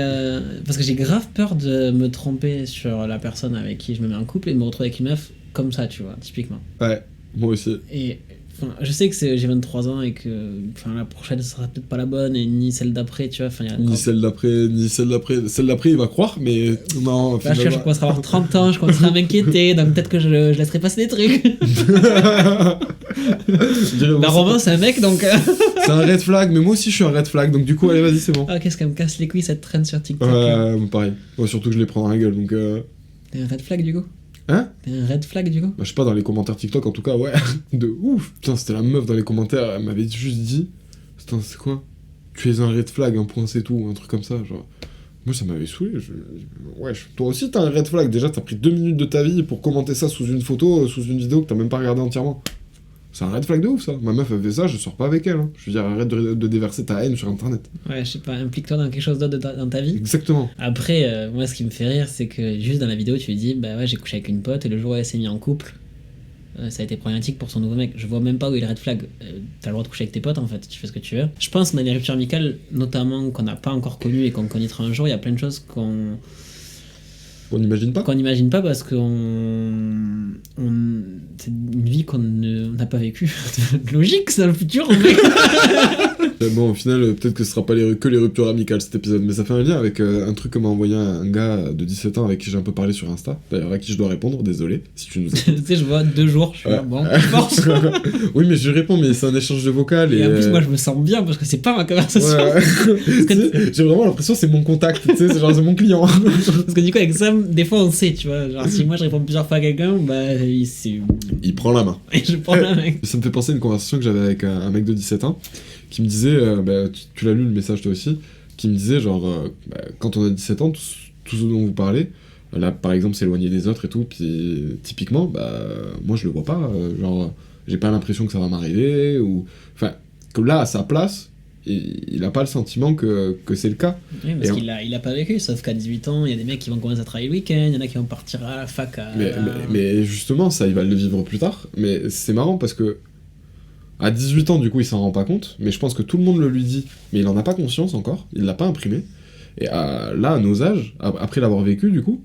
parce que j'ai grave peur de me tromper sur la personne avec qui je me mets en couple et de me retrouver avec une meuf comme ça, tu vois, typiquement. Ouais, moi aussi. Et je sais que j'ai 23 ans et que la prochaine sera peut-être pas la bonne, et ni celle d'après, tu vois. Ni celle d'après. Celle d'après, il va croire, mais non. Là, je commencerai à avoir 30 ans, je commencerai à m'inquiéter, donc peut-être que je laisserai passer des trucs. Romain, c'est un mec, donc. C'est un red flag, mais moi aussi je suis un red flag, donc du coup, allez, vas-y, c'est bon. Ah, qu'est-ce qu'elle me casse les couilles cette traîne sur TikTok. Pareil. Moi, surtout que je les prends dans la gueule, donc. T'es un red flag du coup? Hein? T'es un red flag du coup? Je sais pas, dans les commentaires TikTok en tout cas, ouais. De ouf. Putain, c'était la meuf dans les commentaires, elle m'avait juste dit. Putain, c'est quoi? Tu es un red flag, un point c'est tout, un truc comme ça, genre. Moi, ça m'avait saoulé. Toi aussi, t'as un red flag. Déjà, t'as pris 2 minutes de ta vie pour commenter ça sous une photo, sous une vidéo que t'as même pas regardé entièrement. C'est un red flag de ouf, ça. Ma meuf, elle fait ça, je sors pas avec elle. Hein. Je veux dire, arrête de déverser ta haine sur Internet. Ouais, je sais pas, implique-toi dans quelque chose d'autre dans ta vie. Exactement. Après, moi, ce qui me fait rire, c'est que juste dans la vidéo, tu lui dis, bah ouais, j'ai couché avec une pote, et le jour où elle s'est mise en couple, ça a été problématique pour son nouveau mec. Je vois même pas où est le red flag. T'as le droit de coucher avec tes potes, en fait, tu fais ce que tu veux. Je pense que dans les ruptures amicales, notamment qu'on n'a pas encore connues et qu'on connaîtra un jour, il y a plein de choses qu'on n'imagine pas. Qu'on n'imagine pas parce que c'est une vie qu'on n'a pas vécue. Logique, c'est dans le futur, en fait. Bon, au final, peut-être que ce sera pas que les ruptures amicales cet épisode, mais ça fait un lien avec un truc que m'a envoyé un gars de 17 ans avec qui j'ai un peu parlé sur Insta. D'ailleurs, à qui je dois répondre, désolé, si tu nous écoutes. Tu sais, je vois 2 jours, je suis là, bon, force. Oui, mais je réponds, mais c'est un échange de vocal. Et en plus, moi, je me sens bien parce que c'est pas ma conversation. Ouais. J'ai vraiment l'impression que c'est mon contact, tu sais, c'est genre c'est mon client. Parce que du coup, avec Sam, des fois, on sait, tu vois. Genre, si moi je réponds plusieurs fois à quelqu'un, bah, il prend la main. Et je prends la main. Ça me fait penser à une conversation que j'avais avec un mec de 17 ans qui me disait, tu l'as lu le message toi aussi, qui me disait genre, quand on a 17 ans, tout ce dont vous parlez, Là, par exemple, s'éloigner des autres et tout, puis typiquement, bah, moi je le vois pas, genre, j'ai pas l'impression que ça va m'arriver, ou. Enfin, que là, à sa place, il a pas le sentiment que c'est le cas. Oui, parce Et qu'il a pas vécu, sauf qu'à 18 ans, il y a des mecs qui vont commencer à travailler le week-end, il y en a qui vont partir à la fac à... mais justement, ça, il va le vivre plus tard, mais c'est marrant parce que. À 18 ans, du coup, il s'en rend pas compte, mais je pense que tout le monde le lui dit, mais il en a pas conscience encore, il l'a pas imprimé. Et là, à nos âges, après l'avoir vécu, du coup,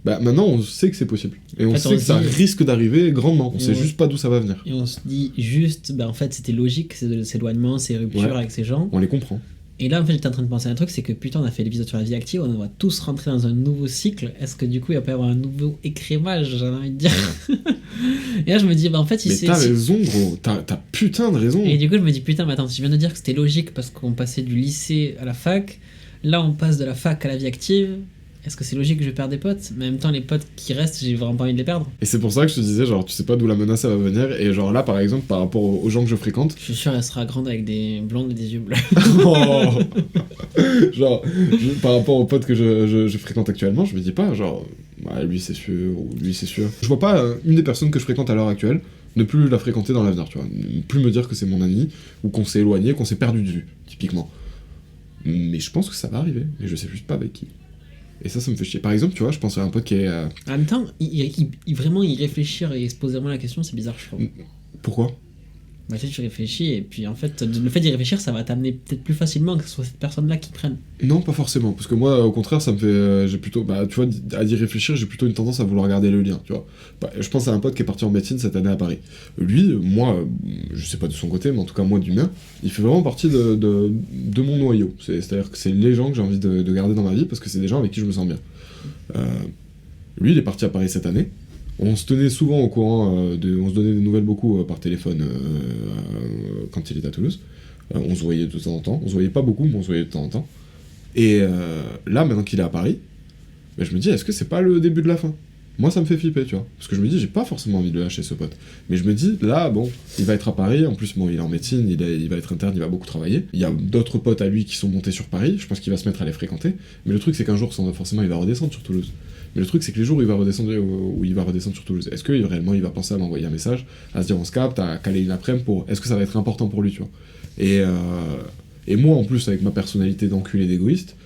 bah maintenant on sait que c'est possible. Et on sait que ça risque d'arriver grandement, on sait juste pas d'où ça va venir. Et on se dit juste, bah en fait c'était logique, ces éloignements, ces ruptures avec ces gens. On les comprend. Et là en fait j'étais en train de penser à un truc, c'est que putain on a fait l'épisode sur la vie active, on va tous rentrer dans un nouveau cycle, est-ce que du coup il va pas y avoir un nouveau écrémage, j'ai envie de dire. Et là je me dis, bah en fait... Mais t'as raison gros, t'as putain de raison. Et du coup je me dis, putain mais attends, si je viens de dire que c'était logique parce qu'on passait du lycée à la fac, là on passe de la fac à la vie active... Est-ce que c'est logique que je perds des potes? Mais en même temps, les potes qui restent, j'ai vraiment pas envie de les perdre. Et c'est pour ça que je te disais, genre, tu sais pas d'où la menace elle va venir. Et genre là, par exemple, par rapport aux gens que je fréquente. Je suis sûr, elle sera grande avec des blondes et des yeux bleus. Oh genre, par rapport aux potes que je fréquente actuellement, je me dis pas, genre, ouais, lui c'est sûr, ou lui c'est sûr. Je vois pas une des personnes que je fréquente à l'heure actuelle ne plus la fréquenter dans l'avenir, tu vois. Ne plus me dire que c'est mon ami, ou qu'on s'est éloigné, qu'on s'est perdu de vue, typiquement. Mais je pense que ça va arriver, et je sais juste pas avec qui. Et ça me fait chier. Par exemple, tu vois, je pense à un pote qui est... En même temps, vraiment y réfléchir et se poser vraiment la question, c'est bizarre, je trouve. Pourquoi? Bah, tu réfléchis, et puis en fait, le fait d'y réfléchir, ça va t'amener peut-être plus facilement que ce soit cette personne-là qui prenne. Non, pas forcément. Parce que moi, au contraire, ça me fait... j'ai plutôt... Bah, tu vois, à y réfléchir, j'ai plutôt une tendance à vouloir garder le lien, tu vois. Bah, je pense à un pote qui est parti en médecine cette année à Paris. Lui, moi, je sais pas de son côté, mais en tout cas, moi, du mien, il fait vraiment partie de mon noyau. C'est-à-dire que c'est les gens que j'ai envie de garder dans ma vie, parce que c'est des gens avec qui je me sens bien. Lui, il est parti à Paris cette année. On se tenait souvent au courant, on se donnait des nouvelles beaucoup par téléphone quand il était à Toulouse. On se voyait de temps en temps. On se voyait pas beaucoup, mais on se voyait de temps en temps. Et là, maintenant qu'il est à Paris, bah, je me dis, est-ce que c'est pas le début de la fin? Moi, ça me fait flipper, tu vois. Parce que je me dis, j'ai pas forcément envie de le lâcher, ce pote. Mais je me dis, là, bon, il va être à Paris. En plus, bon, il est en médecine, il va être interne, il va beaucoup travailler. Il y a d'autres potes à lui qui sont montés sur Paris. Je pense qu'il va se mettre à les fréquenter. Mais le truc, c'est qu'un jour, forcément, il va redescendre sur Toulouse. Mais le truc, c'est que les jours où il va redescendre sur Toulouse, est-ce que réellement il va penser à m'envoyer un message, à se dire on se capte, à caler une après-midi pour. Est-ce que ça va être important pour lui, tu vois? Et moi, en plus, avec ma personnalité d'enculé d'égoïste,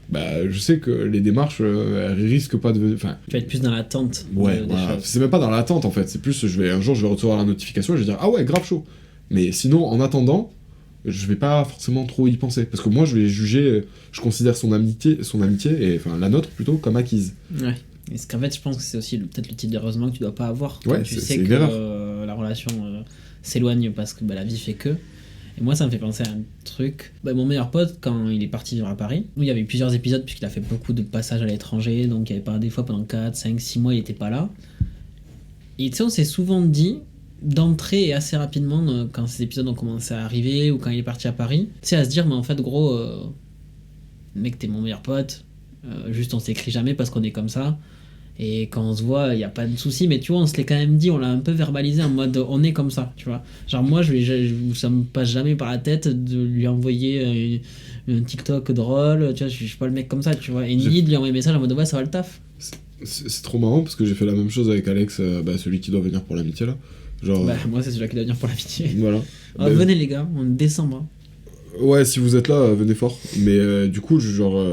bah, je sais que les démarches, elles risquent pas de. Enfin. Tu vas être plus dans l'attente. Ouais, voilà. C'est même pas dans l'attente en fait, c'est plus un jour, je vais recevoir la notification et je vais dire ah ouais, grave chaud. Mais sinon, en attendant, je vais pas forcément trop y penser. Parce que moi, je vais juger, je considère son amitié, et enfin la nôtre plutôt, comme acquise. Ouais. Et ce qu'en fait, je pense que c'est aussi peut-être le type d'heureusement que tu dois pas avoir. Ouais, tu sais que la relation s'éloigne parce que la vie fait que. Et moi, ça me fait penser à un truc. Mon meilleur pote, quand il est parti vivre à Paris, nous, il y avait eu plusieurs épisodes puisqu'il a fait beaucoup de passages à l'étranger. Donc, il y avait pas des fois pendant 4, 5, 6 mois, il était pas là. Et tu sais, on s'est souvent dit, d'entrée et assez rapidement, quand ces épisodes ont commencé à arriver ou quand il est parti à Paris, c'est à se dire, mais en fait, gros, mec, t'es mon meilleur pote. Juste, on s'écrit jamais parce qu'on est comme ça. Et quand on se voit, il n'y a pas de souci, mais tu vois, on se l'est quand même dit, on l'a un peu verbalisé en mode on est comme ça, tu vois. Genre, moi, ça me passe jamais par la tête de lui envoyer un TikTok drôle, tu vois, je suis pas le mec comme ça, tu vois. Et ni de lui envoyer un message en mode ouais, ça va le taf. C'est trop marrant parce que j'ai fait la même chose avec Alex, celui qui doit venir pour l'amitié là. Genre... moi, c'est celui qui doit venir pour l'amitié. Voilà. Venez les gars, en décembre. Ouais, si vous êtes là, venez fort. Mais du coup, genre,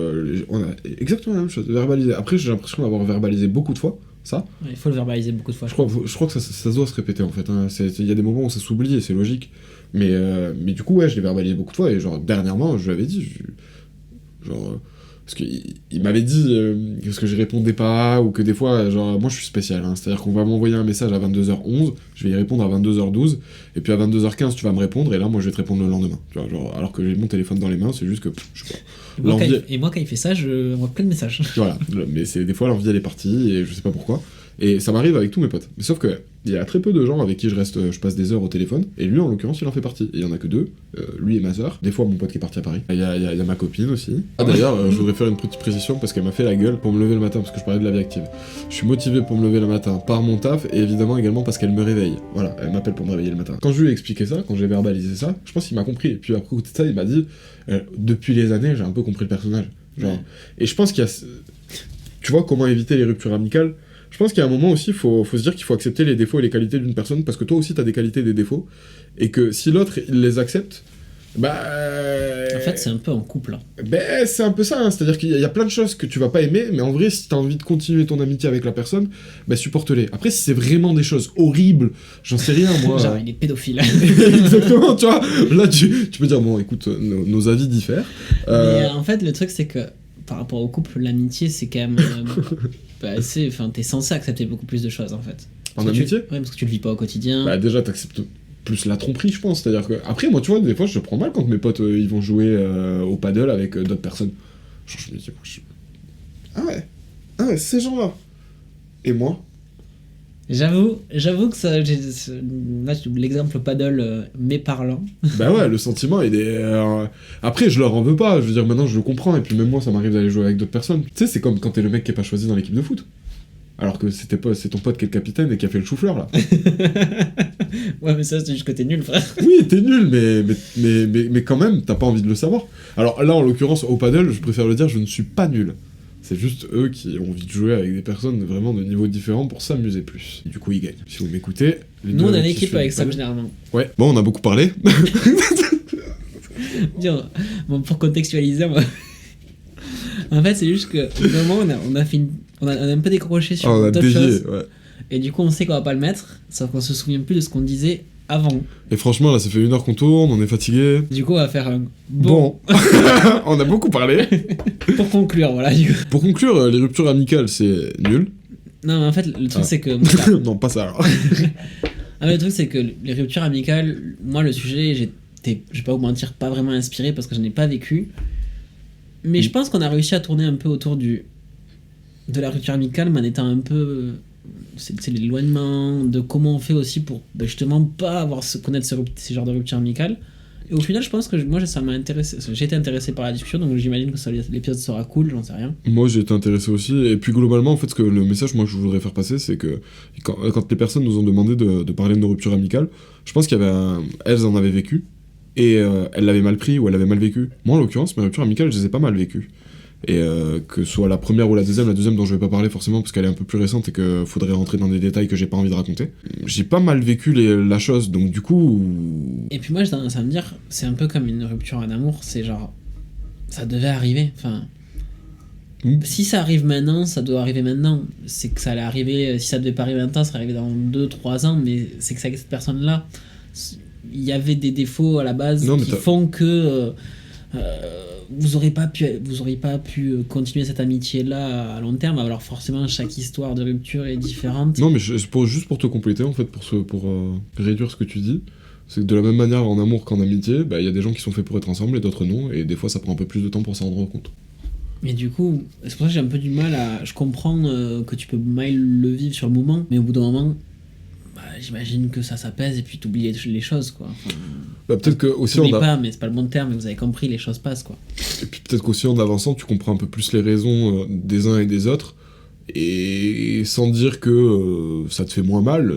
on a exactement la même chose, verbalisé. Après, j'ai l'impression d'avoir verbalisé beaucoup de fois, ça. Ouais, il faut le verbaliser beaucoup de fois. Je crois que ça doit se répéter, en fait. Hein. Il y a des moments où ça s'oublie, et c'est logique. Mais du coup, ouais, je l'ai verbalisé beaucoup de fois, et genre, dernièrement, je lui avais dit, parce qu'il m'avait dit parce que je répondais pas, ou que des fois, genre, moi je suis spécial, hein, c'est-à-dire qu'on va m'envoyer un message à 22h11, je vais y répondre à 22h12, et puis à 22h15 tu vas me répondre, et là moi je vais te répondre le lendemain, tu vois, genre, alors que j'ai mon téléphone dans les mains, c'est juste que, je sais pas. Et moi quand il fait ça, je envoie plein de messages. Voilà, mais c'est des fois l'envie elle est partie, et je sais pas pourquoi. Et ça m'arrive avec tous mes potes. Mais sauf que il y a très peu de gens avec qui je passe des heures au téléphone. Et lui, en l'occurrence, il en fait partie. Et il y en a que deux, lui et ma sœur. Des fois, mon pote qui est parti à Paris. Il y a ma copine aussi. Ah d'ailleurs, je voudrais faire une petite précision parce qu'elle m'a fait la gueule pour me lever le matin parce que je parlais de la vie active. Je suis motivé pour me lever le matin par mon taf et évidemment également parce qu'elle me réveille. Voilà, elle m'appelle pour me réveiller le matin. Quand je lui ai expliqué ça, quand j'ai verbalisé ça, je pense qu'il m'a compris. Et puis après côté de ça, il m'a dit depuis les années, j'ai un peu compris le personnage. Genre. Ouais. Et je pense qu'il y a tu vois, comment éviter les ruptures amicales. Je pense qu'il y a un moment aussi, faut se dire qu'il faut accepter les défauts et les qualités d'une personne, parce que toi aussi, t'as des qualités et des défauts, et que si l'autre, il les accepte, bah... En fait, c'est un peu en couple. Hein. Ben, c'est un peu ça, hein. C'est-à-dire qu'il y a plein de choses que tu vas pas aimer, mais en vrai, si t'as envie de continuer ton amitié avec la personne, ben supporte-les. Après, si c'est vraiment des choses horribles, j'en sais rien, moi... Genre, il est pédophile. Exactement, tu vois. Là, tu peux dire, bon, écoute, nos avis diffèrent. Mais en fait, le truc, c'est que par rapport au couple, l'amitié, c'est quand même... Enfin, t'es censé accepter beaucoup plus de choses, en fait. En amitié ? Ouais, parce que tu le vis pas au quotidien. Bah, déjà, t'acceptes plus la tromperie, je pense. C'est-à-dire que... Après, moi, tu vois, des fois, je prends mal quand mes potes, ils vont jouer au paddle avec d'autres personnes. Genre, je me dis, ah ouais, ces gens-là. Et moi ? J'avoue que ça, là, l'exemple paddle m'est parlant. Bah ouais, le sentiment, il est... Après, je leur en veux pas, je veux dire, maintenant, je le comprends, et puis même moi, ça m'arrive d'aller jouer avec d'autres personnes. Tu sais, c'est comme quand t'es le mec qui est pas choisi dans l'équipe de foot. Alors que c'est ton pote qui est le capitaine et qui a fait le chou-fleur, là. Ouais, mais ça, c'est juste que t'es nul, frère. Oui, t'es nul, mais quand même, t'as pas envie de le savoir. Alors là, en l'occurrence, au paddle, je préfère le dire, je ne suis pas nul. C'est juste eux qui ont envie de jouer avec des personnes vraiment de niveaux différents pour s'amuser plus. Et du coup, ils gagnent. Si vous m'écoutez... Nous, on a une équipe avec Sam, généralement. Ouais. Bon, on a beaucoup parlé. Bon, pour contextualiser, en fait, c'est juste que, au moment, on a un peu décroché sur d'autres choses. Ouais. Et du coup, on sait qu'on va pas le mettre, sauf qu'on se souvient plus de ce qu'on disait avant. Et franchement, là, ça fait 1 heure qu'on tourne, on est fatigué. Du coup, on va faire un bon. On a beaucoup parlé. Pour conclure, voilà. Pour conclure, les ruptures amicales, c'est nul. Non, mais en fait, le truc, c'est que... Non, pas ça, alors. Le truc, c'est que les ruptures amicales, moi, le sujet, je vais pas vous mentir, pas vraiment inspiré parce que je n'ai pas vécu. Mais je pense qu'on a réussi à tourner un peu autour de la rupture amicale, mais en étant un peu... C'est l'éloignement, de comment on fait aussi pour justement pas connaître ces genres de rupture amicale. Et au final, je pense que moi, ça m'a intéressé. J'ai été intéressé par la discussion, donc j'imagine que l'épisode sera cool, j'en sais rien. Moi, j'ai été intéressé aussi. Et puis globalement, en fait, le message moi, que je voudrais faire passer, c'est que quand les personnes nous ont demandé de parler de nos ruptures amicales, je pense elles en avaient vécu. Et elles l'avaient mal pris ou elles l'avaient mal vécu. Moi, en l'occurrence, mes ruptures amicales, je les ai pas mal vécues. Et que ce soit la première ou la deuxième dont je vais pas parler forcément parce qu'elle est un peu plus récente et que faudrait rentrer dans des détails que j'ai pas envie de raconter. J'ai pas mal vécu la chose, donc du coup... Et puis moi, j'ai tendance à me dire, c'est un peu comme une rupture en amour, c'est genre... Ça devait arriver, enfin... Si ça arrive maintenant, ça doit arriver maintenant. C'est que ça allait arriver, si ça devait pas arriver maintenant, ça arriver dans 2-3 ans, mais c'est que avec cette personne-là, il y avait des défauts à la base qui font que... vous aurez pas pu continuer cette amitié là à long terme. Alors forcément chaque histoire de rupture est différente. Non mais juste pour te compléter en fait, pour réduire ce que tu dis, c'est que de la même manière en amour qu'en amitié, il y a des gens qui sont faits pour être ensemble et d'autres non, et des fois ça prend un peu plus de temps pour s'en rendre compte. Mais du coup c'est pour ça que j'ai un peu du mal je comprends que tu peux mal le vivre sur le moment, mais au bout d'un moment j'imagine que ça s'apaise et puis t'oublies les choses quoi. Enfin, peut-être que aussi pas, mais c'est pas le bon terme, mais vous avez compris, les choses passent quoi. Et puis peut-être qu'aussi en avançant tu comprends un peu plus les raisons des uns et des autres, et sans dire que ça te fait moins mal,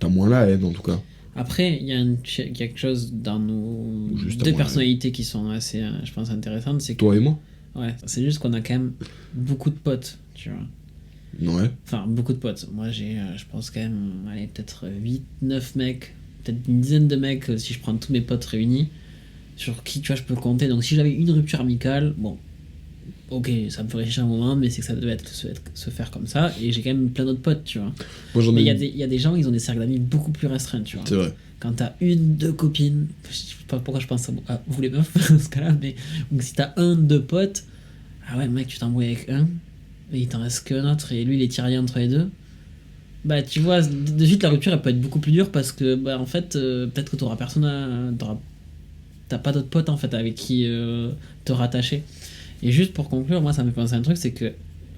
t'as moins la haine en tout cas. Après il y a quelque chose dans nos deux personnalités qui sont assez je pense intéressantes, c'est que... Toi et moi. Ouais, c'est juste qu'on a quand même beaucoup de potes, tu vois. Ouais. Enfin, beaucoup de potes. Moi, j'ai, je pense quand même, allez, peut-être 8-9 mecs, peut-être une dizaine de mecs si je prends tous mes potes réunis, sur qui, tu vois, je peux compter. Donc, si j'avais une rupture amicale, bon, ok, ça me ferait chier un moment, mais c'est que ça devait se faire comme ça. Et j'ai quand même plein d'autres potes, tu vois. Moi, mais il y a des gens, ils ont des cercles d'amis beaucoup plus restreints, tu vois. C'est vrai. Quand t'as 1-2 copines, je sais pas pourquoi je pense à vous les meufs, dans ce cas-là, mais donc, si t'as 1-2 potes, ah ouais, mec, tu t'embrouilles avec un. Et il t'en reste qu'un autre, et lui il est tiré entre les deux. Tu vois, de suite la rupture elle peut être beaucoup plus dure parce que, en fait, peut-être que t'auras personne t'as pas d'autres potes en fait avec qui te rattacher. Et juste pour conclure, moi ça me fait penser à un truc, c'est que,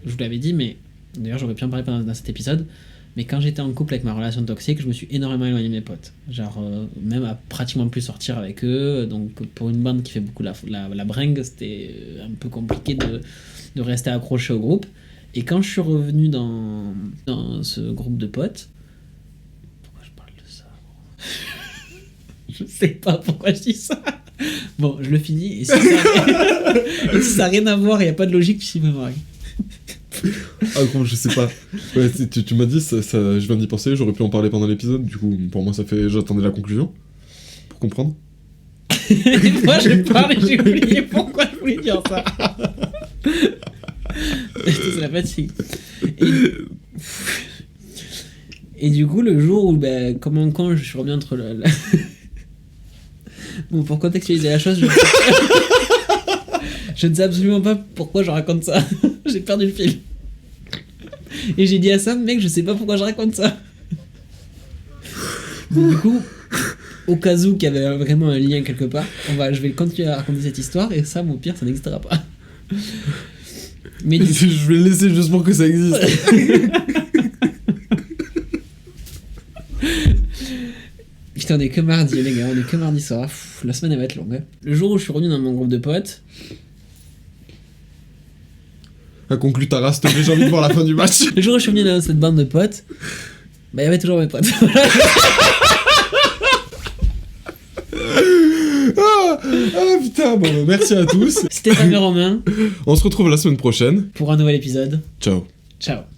je vous l'avais dit, mais d'ailleurs j'aurais pu en parler dans cet épisode, mais quand j'étais en couple avec ma relation toxique, je me suis énormément éloigné de mes potes. Genre, même à pratiquement plus sortir avec eux, donc pour une bande qui fait beaucoup la bringue, c'était un peu compliqué de rester accroché au groupe. Et quand je suis revenu dans ce groupe de potes... Pourquoi je parle de ça? Je sais pas pourquoi je dis ça. Bon, je le finis, et si ça n'a rien à voir, il n'y a pas de logique, tu sais pas. Ah, gros, je sais pas. Ouais, tu m'as dit, je viens d'y penser, j'aurais pu en parler pendant l'épisode, du coup, pour moi, ça fait. J'attendais la conclusion. Pour comprendre. Moi, je parle et j'ai oublié pourquoi je voulais dire ça. C'est la fatigue. Et du coup, le jour où, quand je suis revenu entre le... Bon, pour contextualiser la chose, je ne sais absolument pas pourquoi je raconte ça. J'ai perdu le fil. Et j'ai dit à Sam, mec, je sais pas pourquoi je raconte ça. Donc, du coup, au cas où qu'il y avait vraiment un lien quelque part, je vais continuer à raconter cette histoire et Sam, au pire, ça n'existera pas. Mais je vais le laisser juste pour que ça existe. Putain, on est que mardi, les gars, on est que mardi soir. La semaine, elle va être longue. Hein. Le jour où je suis revenu dans mon groupe de potes... Conclu ta race, j'ai envie de voir la fin du match. Le jour où je suis venu dans cette bande de potes, il y avait toujours mes potes. Putain, bon, merci à tous. C'était Fabien Romain. On se retrouve la semaine prochaine. Pour un nouvel épisode. Ciao. Ciao.